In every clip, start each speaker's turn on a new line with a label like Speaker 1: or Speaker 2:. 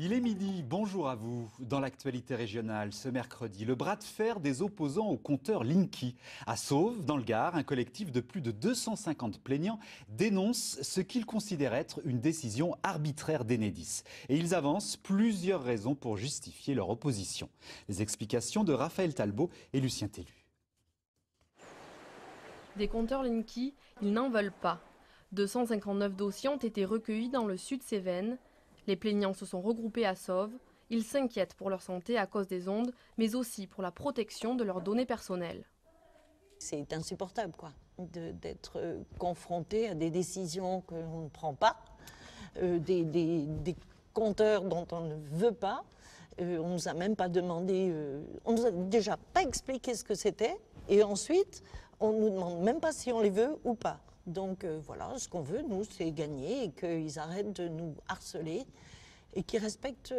Speaker 1: Il est midi, bonjour à vous. Dans l'actualité régionale, ce mercredi, le bras de fer des opposants au compteur Linky. À Sauve, dans le Gard, un collectif de plus de 250 plaignants dénonce ce qu'ils considèrent être une décision arbitraire d'Enedis. Et ils avancent plusieurs raisons pour justifier leur opposition. Les explications de Raphaël Talbot et Lucien Tellu.
Speaker 2: Des compteurs Linky, ils n'en veulent pas. 259 dossiers ont été recueillis dans le Sud-Cévennes. Les plaignants se sont regroupés à Sauve. Ils s'inquiètent pour leur santé à cause des ondes, mais aussi pour la protection de leurs données personnelles.
Speaker 3: C'est insupportable d'être confronté à des décisions que l'on ne prend pas, des compteurs dont on ne veut pas. On ne nous a même pas demandé, on ne nous a déjà pas expliqué ce que c'était, et ensuite on ne nous demande même pas si on les veut ou pas. Donc voilà, ce qu'on veut, nous, c'est gagner et qu'ils arrêtent de nous harceler et qu'ils respectent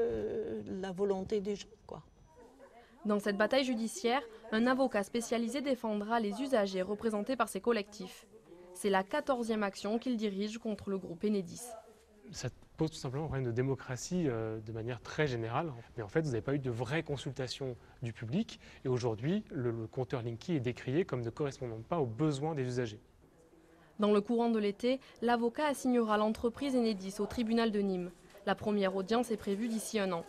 Speaker 3: la volonté des gens,
Speaker 2: Dans cette bataille judiciaire, un avocat spécialisé défendra les usagers représentés par ces collectifs. C'est la 14e action qu'il dirige contre le groupe Enedis.
Speaker 4: Ça pose tout simplement un problème de démocratie de manière très générale. Mais en fait, vous n'avez pas eu de vraie consultation du public. Et aujourd'hui, le compteur Linky est décrié comme ne correspondant pas aux besoins des usagers.
Speaker 2: Dans le courant de l'été, l'avocat assignera l'entreprise Enedis au tribunal de Nîmes. La première audience est prévue d'ici un an.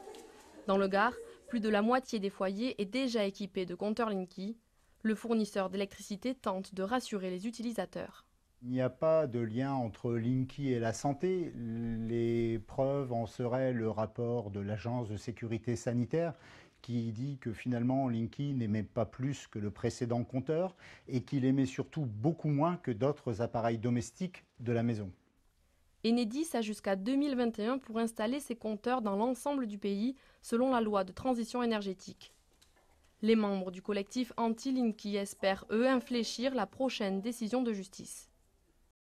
Speaker 2: Dans le Gard, plus de la moitié des foyers est déjà équipé de compteurs Linky. Le fournisseur d'électricité tente de rassurer les utilisateurs.
Speaker 5: Il n'y a pas de lien entre Linky et la santé. Les preuves en seraient le rapport de l'Agence de sécurité sanitaire qui dit que finalement Linky n'émet pas plus que le précédent compteur et qu'il émet surtout beaucoup moins que d'autres appareils domestiques de la maison.
Speaker 2: Enedis a jusqu'à 2021 pour installer ses compteurs dans l'ensemble du pays selon la loi de transition énergétique. Les membres du collectif anti-Linky espèrent, eux, infléchir la prochaine décision de justice.